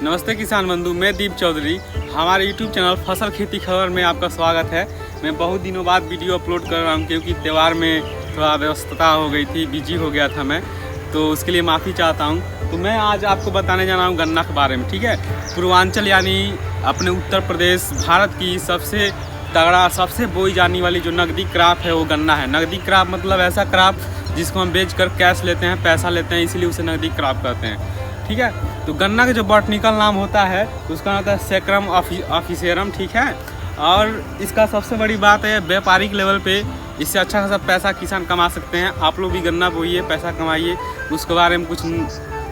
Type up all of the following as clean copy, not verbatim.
नमस्ते किसान बंधु, मैं दीप चौधरी। हमारे YouTube चैनल फसल खेती खबर में आपका स्वागत है। मैं बहुत दिनों बाद वीडियो अपलोड कर रहा हूं क्योंकि त्यौहार में थोड़ा व्यस्तता हो गई थी, बिजी हो गया था मैं, तो उसके लिए माफ़ी चाहता हूं। तो मैं आज आपको बताने जा रहा हूं गन्ना के बारे में। ठीक है, पूर्वांचल यानी अपने उत्तर प्रदेश भारत की सबसे तगड़ा, सबसे बोई जाने वाली जो नकदी क्रॉप है वो गन्ना है। नकदी क्रॉप मतलब ऐसा क्रॉप जिसको हम बेच कर कैश लेते हैं, पैसा लेते हैं, इसीलिए उसे नकदी क्रॉप कहते हैं। ठीक है, तो गन्ना का जो बॉटनिकल नाम होता है उसका नाम होता है सैकरम ऑफिसेरम। ठीक है, और इसका सबसे बड़ी बात है व्यापारिक लेवल पे इससे अच्छा खासा पैसा किसान कमा सकते हैं। आप लोग भी गन्ना बोइए, पैसा कमाइए, उसके बारे में कुछ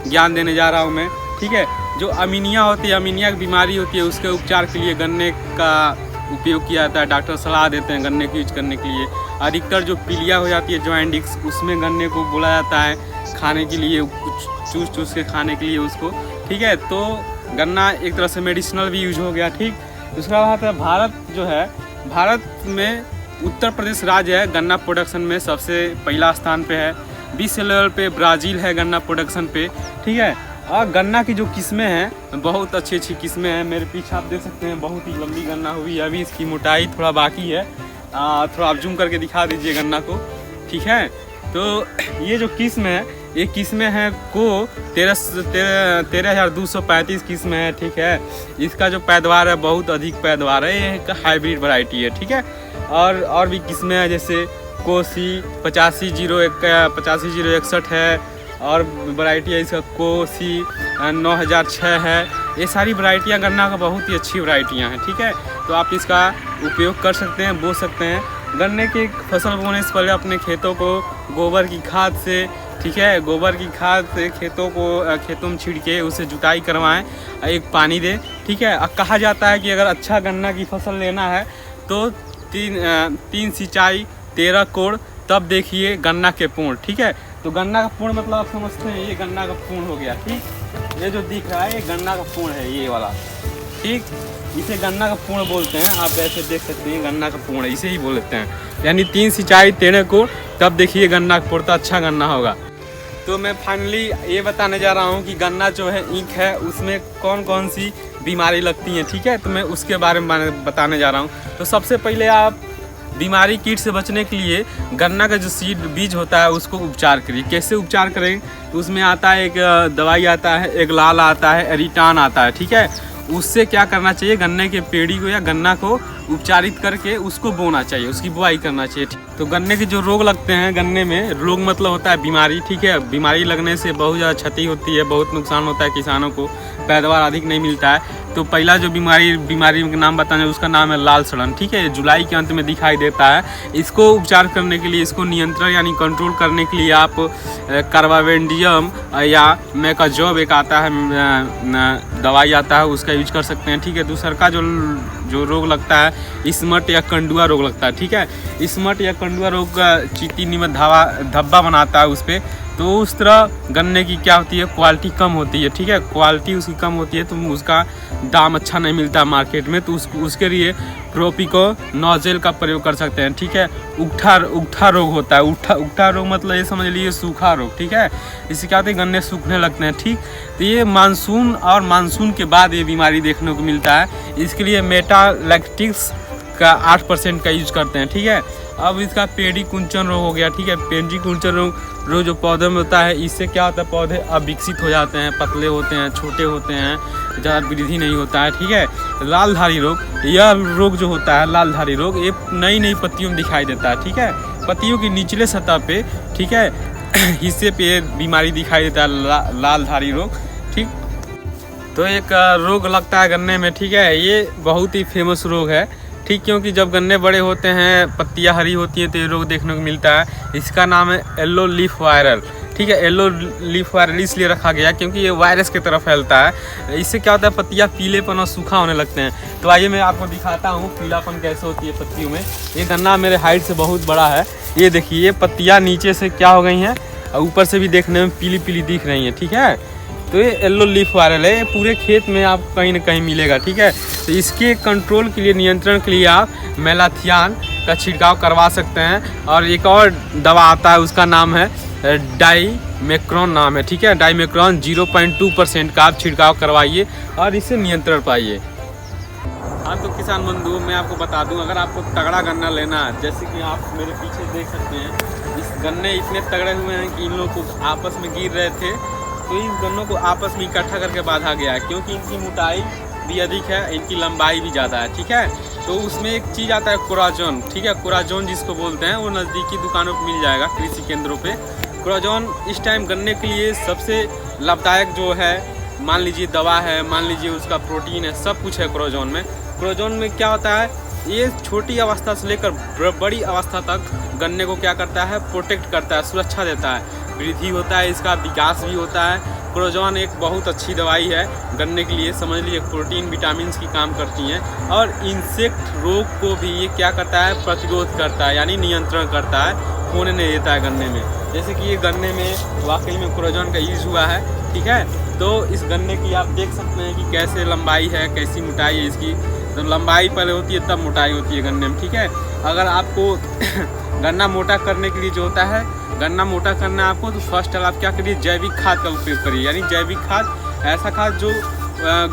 ज्ञान देने जा रहा हूँ मैं। ठीक है, जो अमीनिया होती है, अमीनिया की बीमारी होती है, उसके उपचार के लिए गन्ने का उपयोग किया जाता है। डॉक्टर सलाह देते हैं गन्ने को यूज करने के लिए। अधिकतर जो पीलिया हो जाती है जॉइंडिक्स, उसमें गन्ने को बोला जाता है खाने के लिए, कुछ चूस के खाने के लिए उसको। ठीक है, तो गन्ना एक तरह से मेडिसिनल भी यूज हो गया। ठीक, दूसरा बात है भारत जो है, भारत में उत्तर प्रदेश राज्य है गन्ना प्रोडक्शन में सबसे पहला स्थान पे है। विश्व लेवल पे ब्राज़ील है गन्ना प्रोडक्शन पे। ठीक है, और गन्ना की जो किस्में हैं बहुत अच्छी अच्छी किस्में हैं। मेरे पीछे आप देख सकते हैं बहुत ही लंबी गन्ना हुई है, अभी इसकी मोटाई थोड़ा बाकी है। थोड़ा आप जूम करके दिखा दीजिए गन्ना को। ठीक है, तो ये जो किस्म है, ये किस्में हैं को 13,235 किस्में है। ठीक है, इसका जो पैदावार है बहुत अधिक पैदावार है, ये एक हाइब्रिड वैरायटी है। ठीक है, और भी किस्में हैं जैसे कोसी 85,061 है, और वैरायटी है इसका कोसी 9006 है। ये सारी वैरायटियाँ गन्ना का बहुत ही अच्छी वैरायटियाँ हैं। ठीक है, तो आप इसका उपयोग कर सकते हैं, बो सकते हैं। गन्ने की फसल बोने से पहले अपने खेतों को गोबर की खाद से, ठीक है, गोबर की खाद से खेतों में छिड़के उसे जुताई करवाएं, एक पानी दें। ठीक है, कहा जाता है कि अगर अच्छा गन्ना की फसल लेना है तो तीन सिंचाई 13 कोड़, तब देखिए गन्ना के पूर्ण। ठीक है, तो गन्ना का पूर्ण मतलब आप समझते हैं, ये गन्ना का पूर्ण हो गया। ठीक, ये जो दिख रहा है ये गन्ना का पूर्ण है, ये वाला। ठीक, इसे गन्ना का पूर्ण बोलते हैं। आप ऐसे देख सकते हैं गन्ना का पूर्ण, इसे ही बोलते हैं। यानी 3 सिंचाई 13 कोड़, तब देखिए गन्ना का पूर्ण, तो अच्छा गन्ना होगा। तो मैं फाइनली ये बताने जा रहा हूँ कि गन्ना जो है ईंख है, उसमें कौन कौन सी बीमारी लगती हैं। ठीक है, तो मैं उसके बारे में बताने जा रहा हूँ। तो सबसे पहले आप बीमारी कीट से बचने के लिए गन्ना का जो सीड बीज होता है उसको उपचार करिए। कैसे उपचार करें, तो उसमें आता है एक दवाई आता है, एक लाल आता है, एरिटान आता है। ठीक है, उससे क्या करना चाहिए, गन्ने के पेड़ी को या गन्ना को उपचारित करके उसको बोना चाहिए, उसकी बुआई करना चाहिए। तो गन्ने के जो रोग लगते हैं, गन्ने में रोग मतलब होता है बीमारी। ठीक है, बीमारी लगने से बहुत ज़्यादा क्षति होती है, बहुत नुकसान होता है किसानों को, पैदावार अधिक नहीं मिलता है। तो पहला जो बीमारी का नाम बताना है उसका नाम है लाल सड़न। ठीक है, जुलाई के अंत में दिखाई देता है। इसको उपचार करने के लिए, इसको नियंत्रण यानी कंट्रोल करने के लिए आप कार्बावेंडियम या मैकाजॉब एक आता है दवाई आता है, उसका यूज कर सकते हैं। ठीक है, दूसरा का जो रोग लगता है स्मट या कंडुआ रोग लगता है। ठीक है, स्मट या कंडुआ रोग का चीटी नीमत धब्बा बनाता है उस पर। तो उस तरह गन्ने की क्या होती है, क्वालिटी कम होती है। ठीक है, क्वालिटी उसकी कम होती है तो उसका दाम अच्छा नहीं मिलता मार्केट में, तो उसके लिए प्रोपिको नोजल का प्रयोग कर सकते हैं। ठीक है, उगठा रोग होता है। उगठा रोग मतलब ये समझ लीजिए सूखा रोग। ठीक है, इससे क्या होता है, गन्ने सूखने लगते हैं। ठीक, तो ये मानसून के बाद ये बीमारी देखने को मिलता है। इसके लिए मेटालैक्टिक्स का 8% का यूज करते हैं। ठीक है, अब इसका पेड़ी कुंचन रोग हो गया। ठीक है, पेड़ी कुंचन रोग जो पौधे में होता है, इससे क्या होता है, पौधे अविकसित हो जाते हैं, पतले होते हैं, छोटे होते हैं, ज़्यादा वृद्धि नहीं होता है। ठीक है, लालधारी रोग, यह रोग जो होता है लालधारी रोग, ये नई पत्तियों में दिखाई देता है। ठीक है, पत्तियों की निचले सतह पे, ठीक है, हिस्से पे बीमारी दिखाई देता है लालधारी रोग। ठीक, तो एक रोग लगता है गन्ने में। ठीक है, ये बहुत ही फेमस रोग है। ठीक, क्योंकि जब गन्ने बड़े होते हैं, पत्तियां हरी होती हैं, तो ये रोग देखने को मिलता है। इसका नाम है येलो लीफ वायरल। ठीक है, येलो लीफ वायरल इसलिए रखा गया क्योंकि ये वायरस की तरफ फैलता है। इससे क्या होता है, पत्तियां पीलेपन और सूखा होने लगते हैं। तो आइए मैं आपको दिखाता हूँ पीलापन कैसे होती है पत्तियों में। ये गन्ना मेरे हाइट से बहुत बड़ा है, ये देखिए, ये पत्तियाँ नीचे से क्या हो गई हैं और ऊपर से भी देखने में पीली पीली दिख रही हैं। ठीक है, तो ये येलो लीफ वायरल है, ये पूरे खेत में आप कहीं ना कहीं मिलेगा। ठीक है, तो इसके कंट्रोल के लिए, नियंत्रण के लिए आप मेलाथियान का छिड़काव करवा सकते हैं। और एक और दवा आता है, उसका नाम है डाइमेक्रोन नाम है, ठीक है। डाइमेक्रोन 0.2% का आप छिड़काव करवाइए और इससे नियंत्रण पाइए। हाँ तो किसान बंधु, मैं आपको बता दूं, अगर आपको तगड़ा गन्ना लेना है, जैसे कि आप मेरे पीछे देख सकते हैं, इस गन्ने इतने तगड़े हुए हैं कि इन लोगों को आपस में गिर रहे थे, तो इन गन्नों को आपस में इकट्ठा करके बांधा गया है, क्योंकि इनकी मोटाई भी अधिक है, इनकी लंबाई भी ज़्यादा है, ठीक है। तो उसमें एक चीज़ आता है कोराजोन, ठीक है। कोराजोन जिसको बोलते हैं, वो नज़दीकी दुकानों पर मिल जाएगा, कृषि केंद्रों पर। कोराजोन इस टाइम गन्ने के लिए सबसे लाभदायक जो है, मान लीजिए दवा है, मान लीजिए उसका प्रोटीन है, सब कुछ है कोराजोन में। कोराजोन में क्या होता है, ये छोटी अवस्था से लेकर बड़ी अवस्था तक गन्ने को क्या करता है, प्रोटेक्ट करता है, सुरक्षा देता है, वृद्धि होता है, इसका विकास भी होता है। कोराजोन एक बहुत अच्छी दवाई है गन्ने के लिए, समझ लीजिए प्रोटीन विटामिन की काम करती हैं। और इंसेक्ट रोग को भी ये क्या करता है, प्रतिरोध करता है, यानी नियंत्रण करता है, होने नहीं देता है गन्ने में। जैसे कि ये गन्ने में वाकई में कोराजोन का यूज हुआ है, ठीक है। तो इस गन्ने की आप देख सकते हैं कि कैसे लंबाई है, कैसी मोटाई है इसकी। तो लंबाई पहले होती है, तब मोटाई होती है गन्ने में, ठीक है। अगर आपको गन्ना मोटा करने के लिए जो होता है, गन्ना मोटा करना है आपको, तो फर्स्ट आप क्या करिए, जैविक खाद का उपयोग करिए। यानी जैविक खाद, ऐसा खाद जो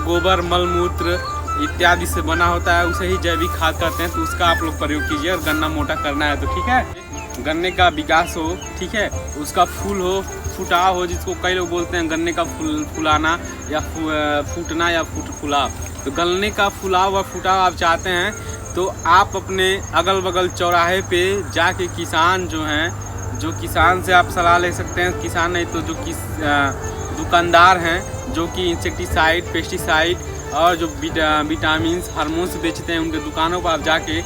गोबर, मलमूत्र इत्यादि से बना होता है, उसे ही जैविक खाद कहते हैं। तो उसका आप लोग प्रयोग कीजिए और गन्ना मोटा करना है तो, ठीक है। गन्ने का विकास हो, ठीक है, उसका फूल हो, फुटाव हो, जिसको कई लोग बोलते हैं गन्ने का फुलाना या फूटना या फुलाव। तो गन्ने का फुलाव और फुटाव आप चाहते हैं तो आप अपने अगल बगल चौराहे पे जाके किसान जो हैं, जो किसान से आप सलाह ले सकते हैं। किसान नहीं तो जो दुकानदार हैं जो कि इंसेक्टिसाइड, पेस्टिसाइड और जो विटामिन, हार्मोन्स बेचते हैं, उनके दुकानों पर आप जाके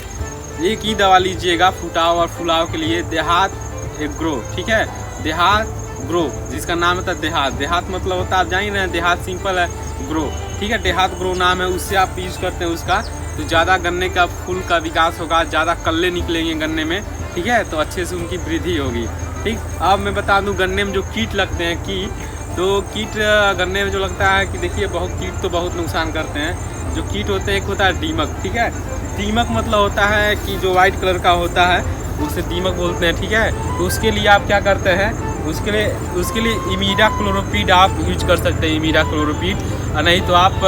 एक ही दवा लीजिएगा फुटाव और फुलाव के लिए, देहात एग्रो, ठीक है। देहात ग्रो, जिसका नाम होता है देहात। देहात मतलब होता है, आप जान ही रहे हैं, देहात सिंपल है, ग्रो, ठीक है। देहात ग्रो नाम है, उससे आप यूज करते हैं उसका, तो ज़्यादा गन्ने का फूल का विकास होगा, ज़्यादा कल्ले निकलेंगे गन्ने में, ठीक है। तो अच्छे से उनकी वृद्धि होगी, ठीक। अब मैं बता दूं, गन्ने में जो कीट लगते हैं, तो कीट गन्ने में जो लगता है कि देखिए, बहुत कीट तो बहुत नुकसान करते हैं। जो कीट होते हैं, एक होता है दीमक, ठीक है। दीमक मतलब होता है कि जो वाइट कलर का होता है, उसे दीमक बोलते हैं, ठीक है। तो उसके लिए आप क्या करते हैं, उसके लिए इमीडाक्लोरोपीड आप यूज कर सकते हैं, इमीडाक्लोरोपीड। नहीं तो आप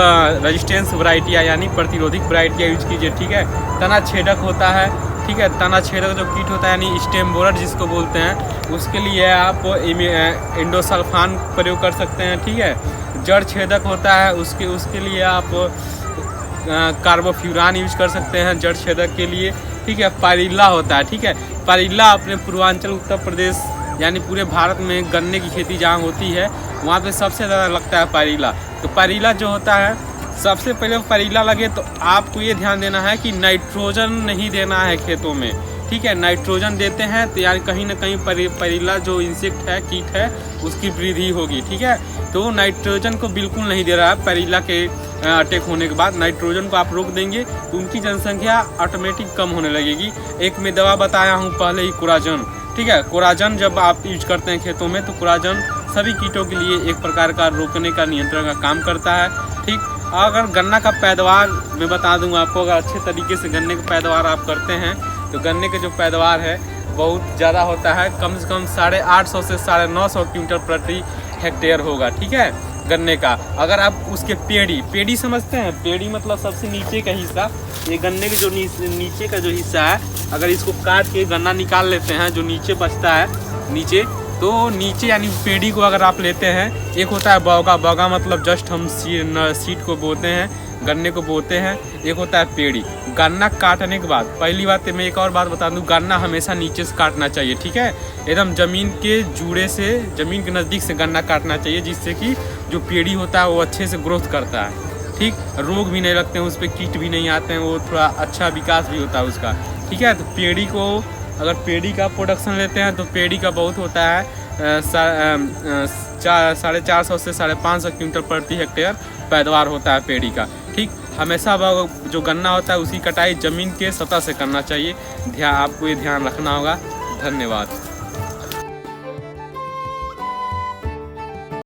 रेजिस्टेंस वैरायटियाँ यानी प्रतिरोधक वैरायटियाँ यूज कीजिए, ठीक है। तना छेदक होता है, ठीक है। तना छेदक जो कीट होता है, यानी स्टेम बोरर जिसको बोलते हैं, उसके लिए आप इंडोसल्फान प्रयोग कर सकते हैं, ठीक है। जड़ छेदक होता है, उसके लिए आप कार्बोफ्यूरान यूज कर सकते हैं जड़ छेदक के लिए, ठीक है। पारिल्ला होता है, ठीक है। पारिल्ला अपने पूर्वांचल उत्तर प्रदेश यानी पूरे भारत में गन्ने की खेती जहाँ होती है, वहाँ पे सबसे ज़्यादा लगता है पारिल्ला। तो पारिल्ला जो होता है, सबसे पहले पारिल्ला लगे तो आपको ये ध्यान देना है कि नाइट्रोजन नहीं देना है खेतों में, ठीक है। नाइट्रोजन देते हैं तो यार कहीं ना कहीं पारिल्ला जो इंसेक्ट है, कीट है, उसकी वृद्धि होगी, ठीक है। तो नाइट्रोजन को बिल्कुल नहीं दे रहा है पारिल्ला के अटैक होने के बाद। नाइट्रोजन को आप रोक देंगे तो उनकी जनसंख्या ऑटोमेटिक कम होने लगेगी। एक मैं दवा बताया हूँ पहले ही, कोराजन, ठीक है। कोराजन जब आप यूज करते हैं खेतों में, तो कोराजन सभी कीटों के लिए एक प्रकार का रोकने का, नियंत्रण का काम करता है, ठीक। अगर गन्ना का पैदावार मैं बता दूंगा आपको, अगर अच्छे तरीके से गन्ने का पैदावार आप करते हैं तो गन्ने के जो पैदावार है बहुत ज़्यादा होता है, कम से कम 850 से 950 क्विंटल प्रति हेक्टेयर होगा, ठीक है, गन्ने का। अगर आप उसके पेड़ी समझते हैं, पेड़ी मतलब सबसे नीचे का हिस्सा, ये गन्ने के जो नीचे का जो हिस्सा है, अगर इसको काट के गन्ना निकाल लेते हैं, जो नीचे बचता है नीचे, तो नीचे यानी पेड़ी को अगर आप लेते हैं, एक होता है बौगा, बौगा मतलब जस्ट हम सीड को बोते हैं, गन्ने को बोते हैं, एक होता है पेड़ी। गन्ना काटने के बाद, पहली बात मैं एक और बात बता दूं, गन्ना हमेशा नीचे से काटना चाहिए, ठीक है। एकदम ज़मीन के जुड़े से, ज़मीन के नज़दीक से गन्ना काटना चाहिए, जिससे कि जो पेड़ी होता है वो अच्छे से ग्रोथ करता है, ठीक। रोग भी नहीं लगते हैं उस पर, कीट भी नहीं आते हैं, वो थोड़ा अच्छा विकास भी होता है उसका, ठीक है। तो पेड़ी को, अगर पेड़ी का प्रोडक्शन लेते हैं तो पेड़ी का बहुत होता है 450 से 550 क्विंटल प्रति हेक्टेयर पैदावार होता है पेड़ी का, ठीक। हमेशा जो गन्ना होता है उसकी कटाई ज़मीन के सतह से करना चाहिए, आपको ये ध्यान रखना होगा। धन्यवाद।